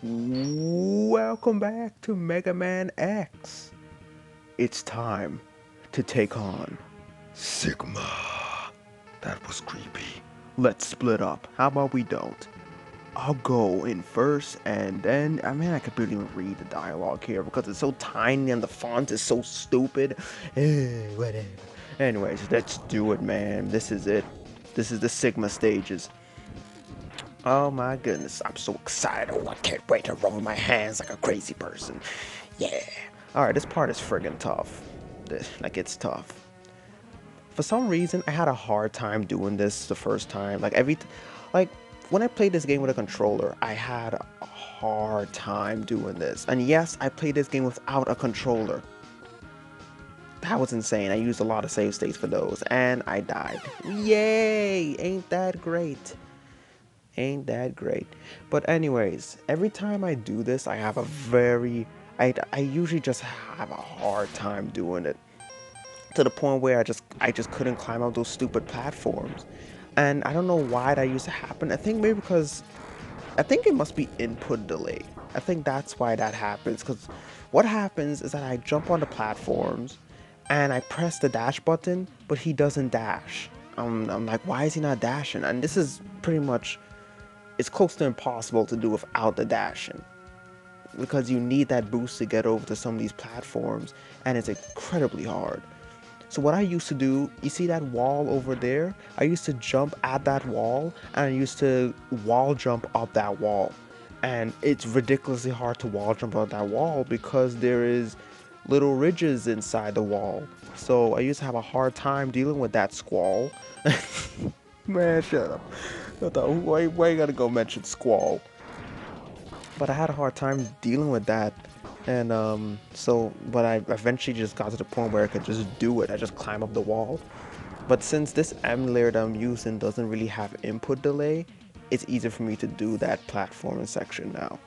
Welcome back to Mega Man X. It's time to take on Sigma. That was creepy. Let's split up. How about we don't? I'll go in first and then, I could barely even read the dialogue here because it's so tiny and the font is so stupid. Whatever. Anyways, let's do it, man. This is it. This is the Sigma stages. Oh my goodness, I'm so excited. Oh, I can't wait to roll my hands like a crazy person. Yeah. Alright, this part is friggin' tough. Like, it's tough. For some reason, I had a hard time doing this the first time. Like, when I played this game with a controller, I had a hard time doing this. And yes, I played this game without a controller. That was insane. I used a lot of save states for those, and I died. Yay! Ain't that great? Ain't that great? But anyways, every time I do this, I have a very I usually just have a hard time doing it, to the point where I just couldn't climb up those stupid platforms. And I don't know why that used to happen. I think it must be input delay. I think that's why that happens, because what happens is that I jump on the platforms and I press the dash button, but he doesn't dash. I'm like, why is he not dashing? And this is pretty much, it's close to impossible to do without the dashing, because you need that boost to get over to some of these platforms, and it's incredibly hard. So what I used to do, you see that wall over there? I used to jump at that wall, and I used to wall jump up that wall. And it's ridiculously hard to wall jump up that wall because there is little ridges inside the wall. So I used to have a hard time dealing with that squall. Man, shut up. Why you gotta go mention squall? But I had a hard time dealing with that. And but I eventually just got to the point where I could just do it. I just climb up the wall. But since this emulator that I'm using doesn't really have input delay, it's easier for me to do that platforming section now.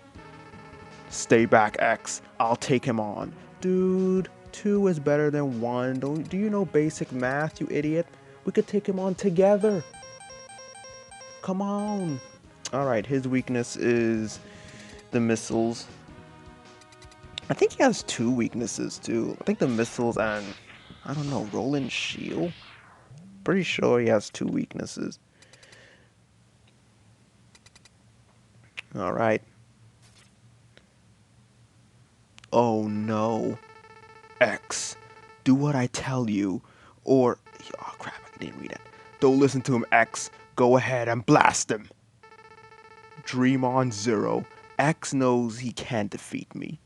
Stay back, X. I'll take him on. Dude, 2 is better than 1. Do you know basic math, you idiot? We could take him on together. Come on. Alright, his weakness is the missiles. I think he has 2 weaknesses too. I think the missiles and, I don't know, rolling shield? Pretty sure he has 2 weaknesses. Alright. Oh no. X, do what I tell you, or... Oh crap, I didn't read it. Don't listen to him, X. Go ahead and blast him. Dream on, Zero. X knows he can't defeat me.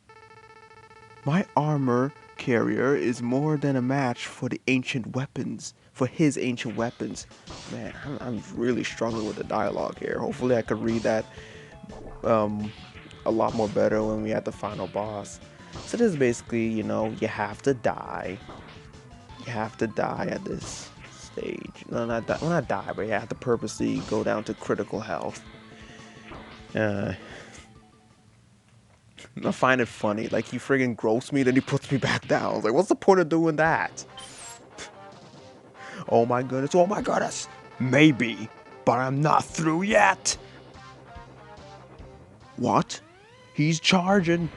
My armor carrier is more than a match for the ancient weapons, for his ancient weapons. Man, I'm really struggling with the dialogue here. Hopefully I could read that um, a lot more better when we at the final boss. So this is basically, you know, you have to die. You have to die at this stage. No, not die, well, not die, but you have to purposely go down to critical health. I find it funny. Like, he friggin' gross me, then he puts me back down. Like, what's the point of doing that? Oh my goodness, oh my goodness. Maybe, but I'm not through yet. What? He's charging.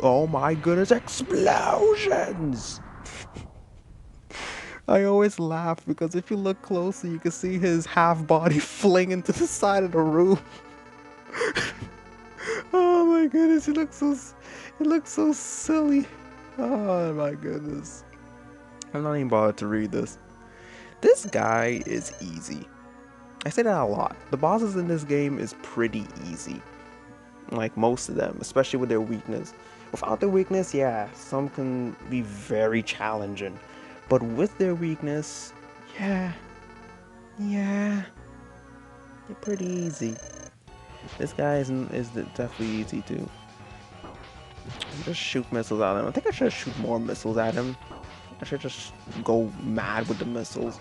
Oh my goodness, explosions! I always laugh because if you look closely, you can see his half body fling into the side of the room. Oh my goodness, it looks so silly. Oh my goodness. I'm not even bothered to read this. This guy is easy. I say that a lot. The bosses in this game is pretty easy. Like most of them, especially with their weakness. Without their weakness, yeah, some can be very challenging. But with their weakness, yeah, they're pretty easy. This guy is definitely easy too. Just shoot missiles at him. I think I should shoot more missiles at him. I should just go mad with the missiles.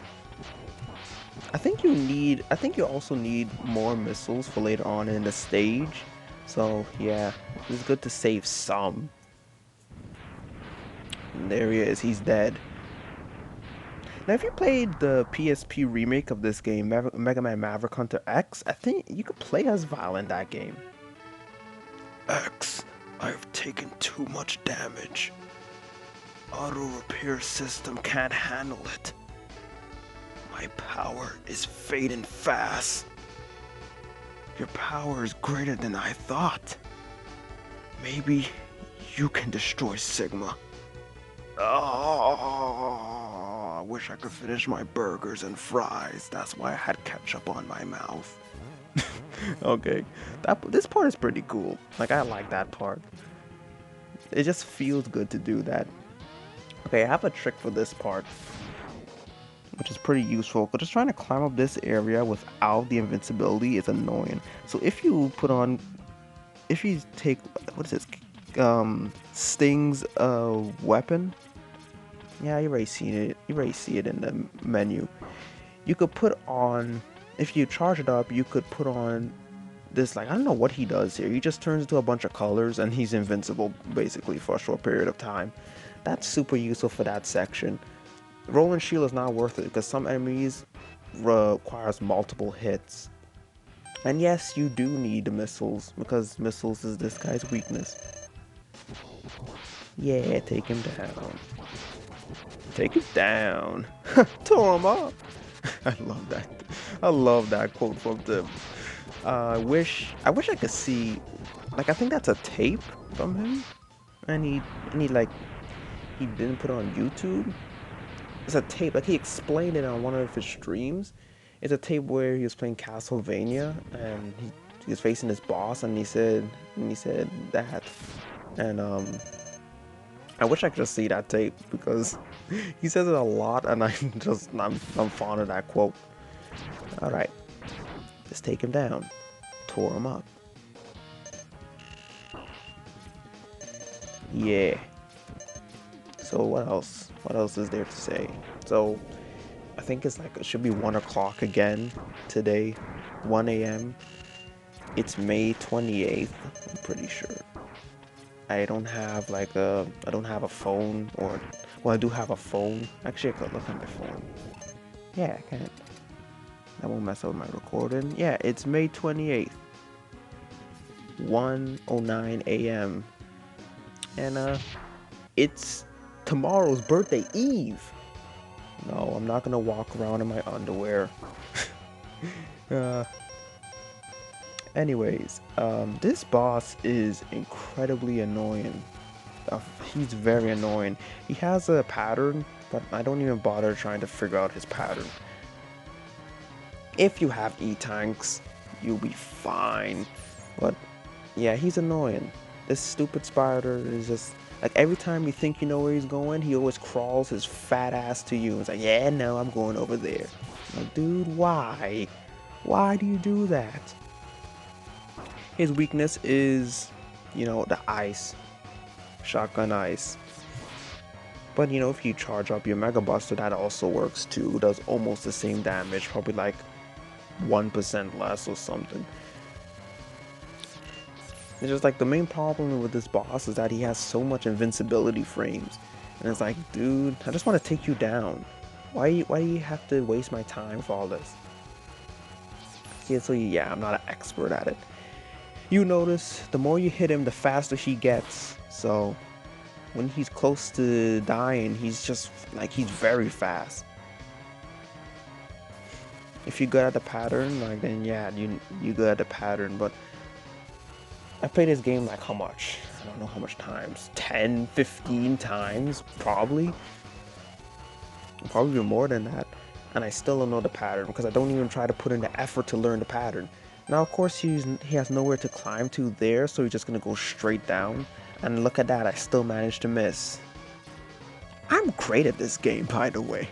I think you also need more missiles for later on in the stage. So yeah, it's good to save some. And there he is, he's dead. Now if you played the PSP remake of this game, Mega Man Maverick Hunter X, I think you could play as Val in that game. X, I've taken too much damage. Auto repair system can't handle it. My power is fading fast. Your power is greater than I thought. Maybe you can destroy Sigma. Oh, I wish I could finish my burgers and fries. That's why I had ketchup on my mouth. Okay, this part is pretty cool. Like, I like that part. It just feels good to do that. Okay, I have a trick for this part, which is pretty useful, but just trying to climb up this area without the invincibility is annoying. So if you take, what is this, Sting's weapon, yeah, you already seen it, you already see it in the menu. You could put on, if you charge it up, you could put on this, like, I don't know what he does here, he just turns into a bunch of colors and he's invincible basically for a short period of time. That's super useful for that section. Rolling shield is not worth it because some enemies requires multiple hits. And yes, you do need the missiles because missiles is this guy's weakness. Yeah, take him down. Take him down. Tore him up. I love that. I love that quote from them. I wish I could see, like, I think that's a tape from him, and he like, he didn't put it on YouTube. It's a tape, like he explained it on one of his streams. It's a tape where he was playing Castlevania and he was facing this boss, and he said that, and I wish I could just see that tape because he says it a lot, and I'm fond of that quote. All right, let's take him down. Tore him up. Yeah. So what else? What else is there to say? So I think it's like, it should be 1 o'clock again today, 1 a.m. It's May 28th, I'm pretty sure. I don't have a phone, or, well, I do have a phone. Actually, I could look on my phone. Yeah, I can. That won't mess up my recording. Yeah, it's May 28th, 1:09 a.m. And it's tomorrow's birthday eve. No, I'm not gonna walk around in my underwear. Anyways, this boss is incredibly annoying. He's very annoying. He has a pattern, but I don't even bother trying to figure out his pattern. If you have E-tanks, you'll be fine. But yeah, he's annoying. This stupid spider is just, like, every time you think you know where he's going, he always crawls his fat ass to you. It's like, yeah, no, I'm going over there. Like, dude, why? Why do you do that? His weakness is, the ice. Shotgun ice. But, if you charge up your Mega Buster, that also works too. It does almost the same damage, probably like 1% less or something. It's just like, the main problem with this boss is that he has so much invincibility frames. And it's like, dude, I just want to take you down. Why do you have to waste my time for all this? So yeah, I'm not an expert at it. You notice, the more you hit him, the faster he gets. So when he's close to dying, he's just, like, he's very fast. If you're good at the pattern, like, then yeah, you good at the pattern. But I played this game, like, how much? I don't know how much times. 10, 15 times, probably. Probably more than that. And I still don't know the pattern because I don't even try to put in the effort to learn the pattern. Now, of course, he has nowhere to climb to there, so he's just gonna go straight down. And look at that, I still managed to miss. I'm great at this game, by the way.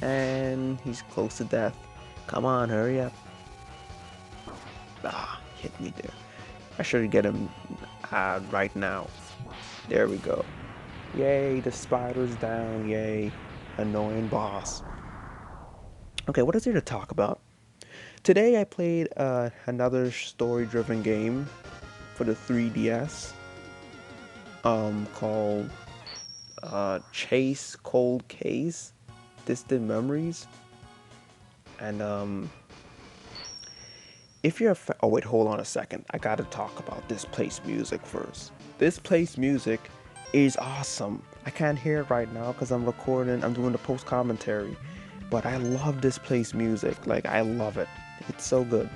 And he's close to death. Come on, hurry up. Ah, hit me there. I should get him right now. There we go. Yay, the spider's down, yay. Annoying boss. Okay, what is there to talk about? Today I played another story-driven game for the 3DS called Chase Cold Case Distant Memories. And if you're oh wait, hold on a second. I gotta talk about this place music first. This place music is awesome. I can't hear it right now because I'm recording. I'm doing the post commentary, but I love this place music. Like I love it. It's so good.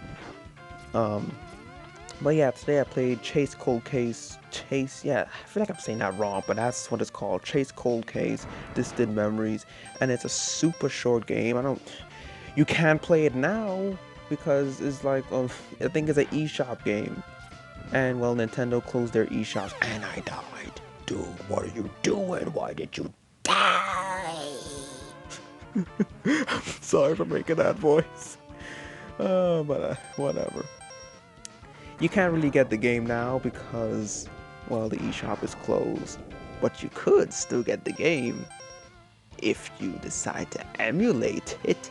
But yeah, today I played Chase Cold Case. Chase, yeah, I feel like I'm saying that wrong, but that's what it's called. Chase Cold Case, Distant Memories, and it's a super short game. You can't play it now because it's like, I think it's an eShop game. And well, Nintendo closed their eShops, and I died. Dude, what are you doing? Why did you die? I'm sorry for making that voice. But whatever. You can't really get the game now because, well, the eShop is closed. But you could still get the game if you decide to emulate it.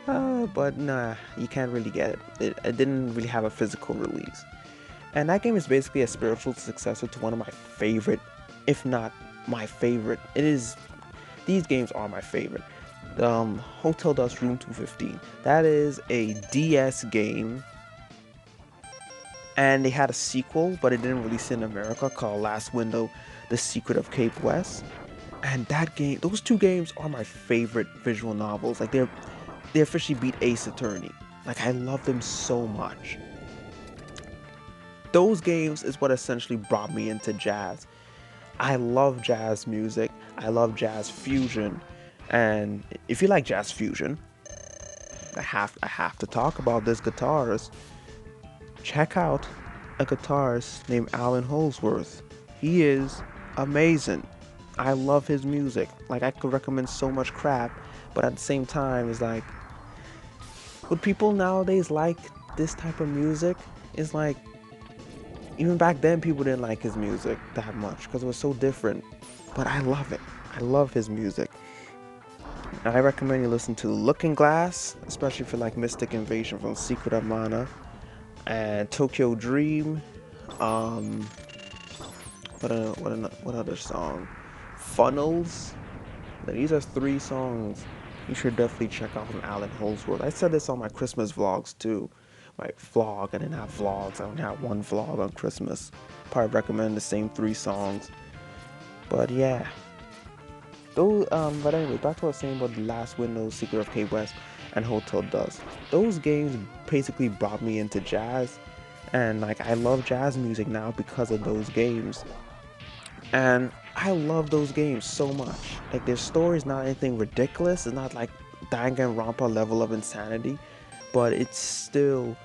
But nah, you can't really get it. It didn't really have a physical release. And that game is basically a spiritual successor to one of my favorite, if not my favorite. These games are my favorite. Hotel Dusk Room 215. That is a DS game. And they had a sequel, but it didn't release in America, called Last Window, The Secret of Cape West. And that game, those two games are my favorite visual novels. Like they officially beat Ace Attorney. Like I love them so much. Those games is what essentially brought me into jazz. I love jazz music. I love jazz fusion. And if you like jazz fusion, I have to talk about this guitarist. Check out a guitarist named Alan Holdsworth. He is amazing. I love his music. Like I could recommend so much crap, but at the same time, it's like, would people nowadays like this type of music? It's like, even back then, people didn't like his music that much because it was so different. But I love it. I love his music. I recommend you listen to Looking Glass, especially if you like Mystic Invasion from Secret of Mana. And Tokyo Dream, what other song? Funnels. These are 3 songs you should definitely check out from Alan Holdsworth. I said this on my Christmas vlogs too. My vlog, I didn't have vlogs. I only had one vlog on Christmas. Probably recommend the same 3 songs. But yeah. But anyway, back to what I was saying about The Last Window, Secret of Cape West, and Hotel Dusk. Those games basically brought me into jazz, and like I love jazz music now because of those games. And I love those games so much. Like their story is not anything ridiculous. It's not like Danganronpa level of insanity, but it's still,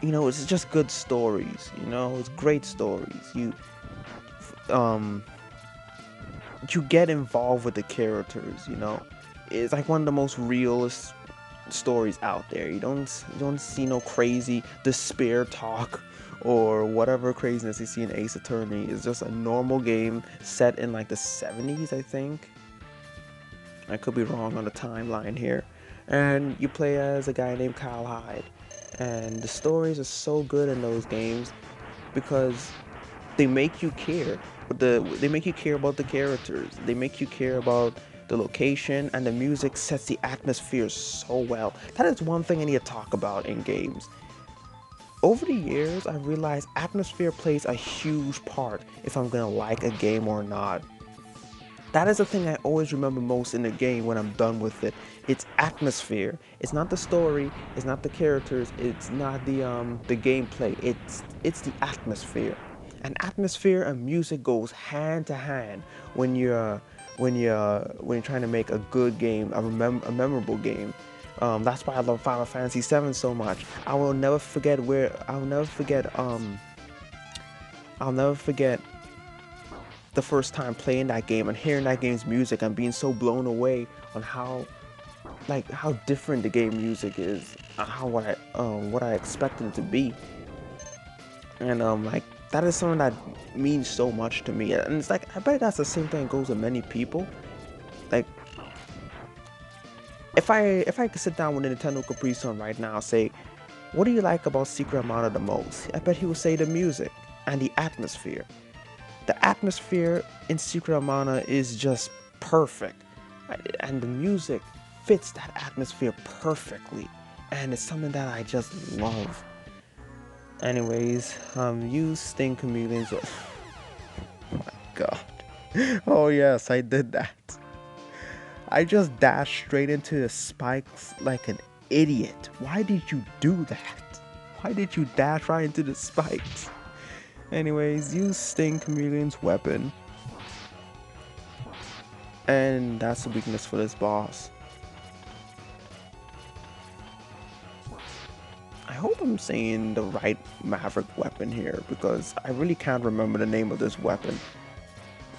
it's just good stories. It's great stories. You get involved with the characters, It's like one of the most realist stories out there. You don't see no crazy despair talk or whatever craziness you see in Ace Attorney. It's just a normal game set in like the 70s, I think. I could be wrong on the timeline here. And you play as a guy named Kyle Hyde. And the stories are so good in those games because they make you care. They make you care about the characters. They make you care about the location, and the music sets the atmosphere so well. That is one thing I need to talk about in games. Over the years, I realized atmosphere plays a huge part if I'm gonna like a game or not. That is the thing I always remember most in a game when I'm done with it. It's atmosphere. It's not the story. It's not the characters. It's not the gameplay. It's the atmosphere. And atmosphere and music goes hand to hand when you're trying to make a good game, a memorable game. That's why I love Final Fantasy VII so much. I'll never forget the first time playing that game and hearing that game's music and being so blown away on how different the game music is, what I expected it to be. And that is something that means so much to me. And it's like, I bet that's the same thing that goes with many people. Like, if I could sit down with a Nintendo Capri Sun right now and say, what do you like about Secret of Mana the most? I bet he would say the music and the atmosphere. The atmosphere in Secret of Mana is just perfect. And the music fits that atmosphere perfectly. and it's something that I just love. Anyways, use sting chameleons. Oh my god. Oh yes, I did that. I just dashed straight into the spikes like an idiot. Why did you do that? Why did you dash right into the spikes? Anyways, use Sting Chameleon's weapon. And that's the weakness for this boss. I hope I'm saying the right Maverick weapon here, because I really can't remember the name of this weapon.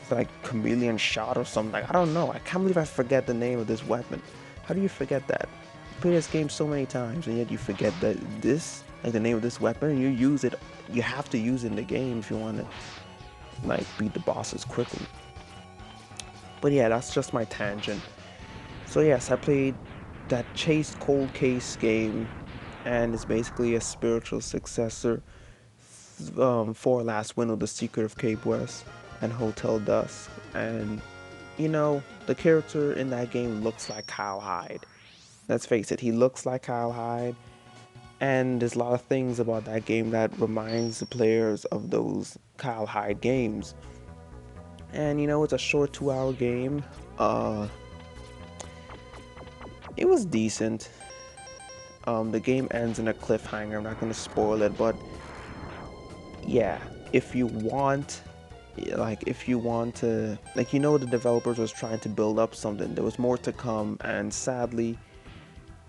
It's like Chameleon Shot or something. Like, I don't know. I can't believe I forget the name of this weapon. How do you forget that? You play this game so many times and yet you forget that this, like the name of this weapon, and you use it. You have to use it in the game if you want to like beat the bosses quickly. But yeah, that's just my tangent. So yes, I played that Chase Cold Case game, and it's basically a spiritual successor for Last Window, The Secret of Cape West, and Hotel Dusk. And you know, the character in that game looks like Kyle Hyde. Let's face it, he looks like Kyle Hyde, and there's a lot of things about that game that reminds the players of those Kyle Hyde games. And you know, it's a short 2-hour game. It was decent. The game ends in a cliffhanger. I'm not gonna spoil it, but yeah, if you want to, like, you know, the developers was trying to build up something. There was more to come, and sadly,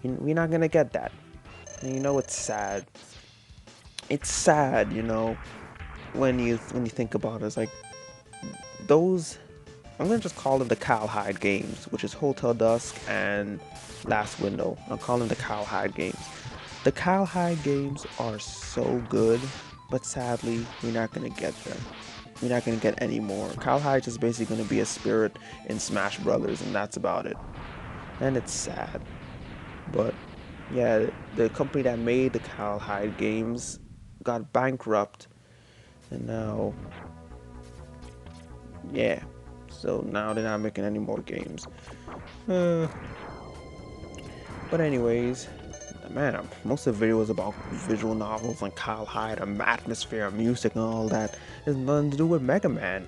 we're not gonna get that. And you know, it's sad. It's sad, you know, when you think about it. It's like those. I'm gonna just call them the Kyle Hyde games, which is Hotel Dusk and Last Window. I'll call them the Kyle Hyde games. The Kyle Hyde games are so good, but sadly, we're not gonna get them. We're not gonna get any more. Kyle Hyde is basically gonna be a spirit in Smash Brothers, and that's about it. And it's sad. But yeah, the company that made the Kyle Hyde games got bankrupt, and now, yeah. So now they're not making any more games. But anyways, man, most of the video was about visual novels and Kyle Hyde and atmosphere and music and all that. There's nothing to do with Mega Man.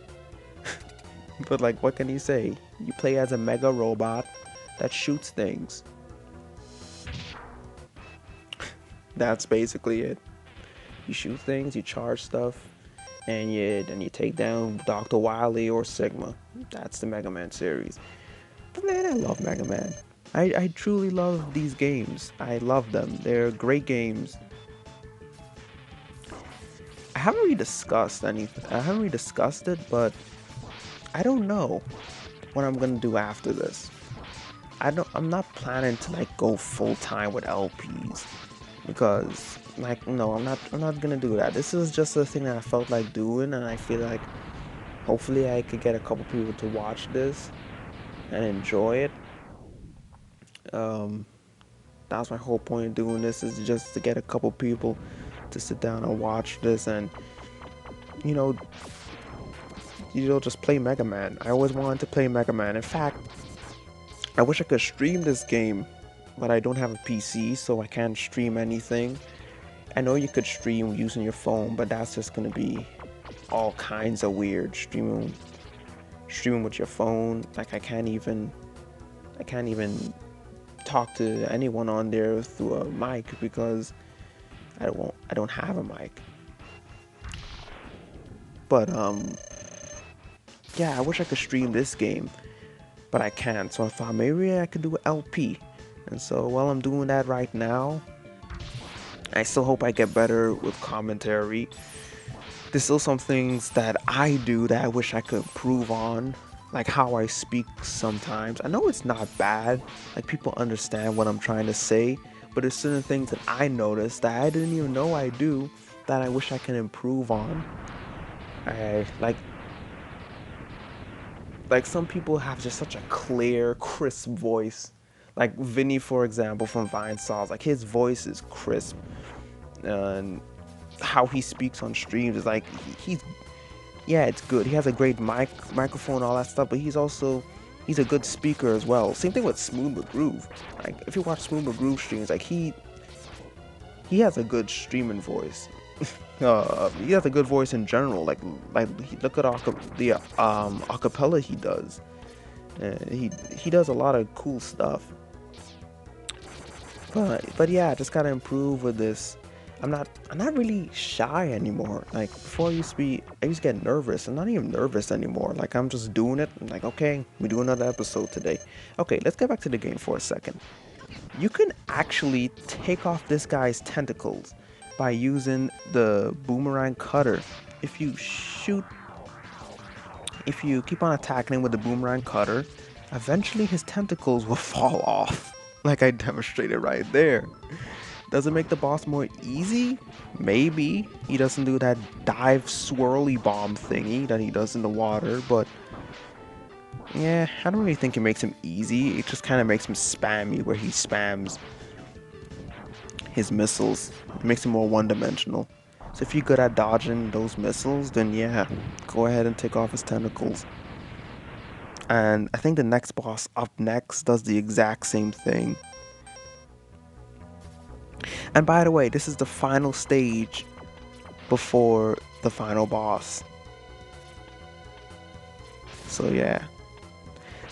But like, what can you say? You play as a mega robot that shoots things. That's basically it. You shoot things, you charge stuff, and you take down Dr. Wily or Sigma. That's the Mega Man series. But man, I love Mega Man. I truly love these games. I love them. They're great games. I haven't really discussed anything. I haven't really discussed it, but I don't know what I'm gonna do after this. I'm not planning to like go full time with LPs, because like, no, I'm not gonna do that. This is just a thing that I felt like doing, and I feel like hopefully I could get a couple people to watch this and enjoy it. That's my whole point of doing this, is just to get a couple people to sit down and watch this, and you know just play Mega Man. I always wanted to play Mega Man. In fact, I wish I could stream this game, but I don't have a PC, so I can't stream anything. I know you could stream using your phone, but that's just gonna be all kinds of weird. Streaming with your phone, like I can't even talk to anyone on there through a mic, because I don't have a mic. But yeah, I wish I could stream this game, but I can't. So I thought maybe I could do an LP. And so while I'm doing that right now, I still hope I get better with commentary. There's still some things that I do that I wish I could improve on, like how I speak sometimes. I know it's not bad, like people understand what I'm trying to say, but there's certain things that I notice that I didn't even know I do that I wish I can improve on. Like some people have just such a clear, crisp voice. Like Vinny, for example, from Vine Sauce, like his voice is crisp, and how he speaks on streams is like yeah, it's good. He has a great microphone, all that stuff, but he's a good speaker as well. Same thing with Smooth McGroove. Like if you watch Smooth McGroove streams, like he he has a good streaming voice. He has a good voice in general. Look at the acapella he does. He does a lot of cool stuff. But yeah, I just gotta improve with this. I'm not really shy anymore. Like before, I used to get nervous. I'm not even nervous anymore. Like I'm just doing it. I'm like, okay, we do another episode today. Okay, let's get back to the game for a second. You can actually take off this guy's tentacles by using the boomerang cutter. If you shoot, if you keep on attacking him with the boomerang cutter, eventually his tentacles will fall off, like I demonstrated right there. Does it make the boss more easy? Maybe. He doesn't do that dive swirly bomb thingy that he does in the water, but yeah, I don't really think it makes him easy. It just kind of makes him spammy, where he spams his missiles. It makes him more one-dimensional. So if you're good at dodging those missiles, then yeah, go ahead and take off his tentacles. And I think the next boss up next does the exact same thing. And by the way, this is the final stage before the final boss. So yeah,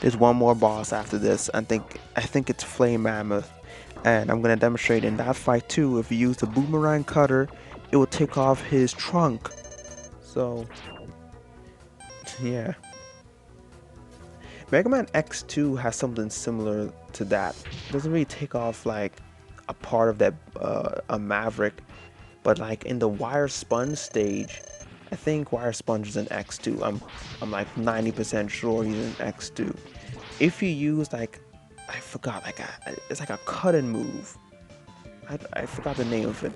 there's one more boss after this. I think it's Flame Mammoth, and I'm gonna demonstrate in that fight too. If you use the boomerang cutter, it will take off his trunk. So yeah, Mega Man X2 has something similar to that. It doesn't really take off like a part of that a Maverick, but like in the Wire Sponge stage, I think Wire Sponge is in X2. I'm like 90% sure he's in X2. If you use like, I forgot, it's like a cut-in move. I forgot the name of it.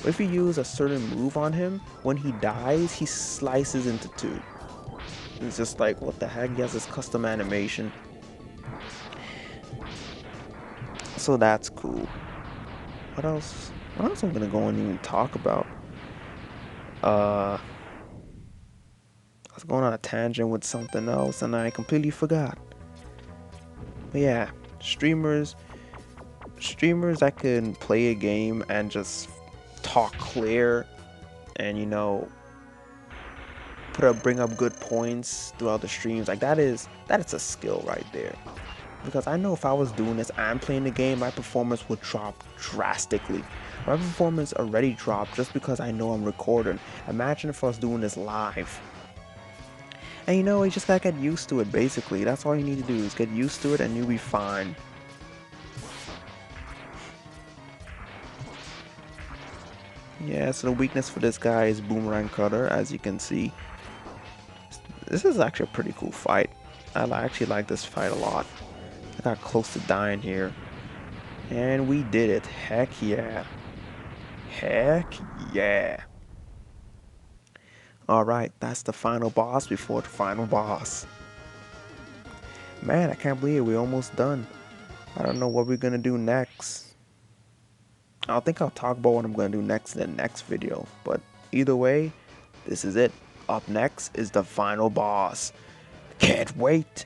But if you use a certain move on him, when he dies, he slices into two. It's just like, what the heck? He has this custom animation. So that's cool. What else? What else I'm gonna go and even talk about? I was going on a tangent with something else and I completely forgot. But yeah, streamers that can play a game and just talk clear and bring up good points throughout the streams, like that is a skill right there. Because I know if I was doing this and playing the game, my performance would drop drastically. My performance already dropped just because I know I'm recording. Imagine if I was doing this live. And you just gotta get used to it, basically. That's all you need to do, is get used to it and you'll be fine. Yeah, so the weakness for this guy is Boomerang Cutter, as you can see. This is actually a pretty cool fight. I actually like this fight a lot. I got close to dying here. And we did it. Heck yeah. Heck yeah. Alright, that's the final boss before the final boss. Man, I can't believe it. We're almost done. I don't know what we're gonna do next. I think I'll talk about what I'm gonna do next in the next video. But either way, this is it. Up next is the final boss. Can't wait.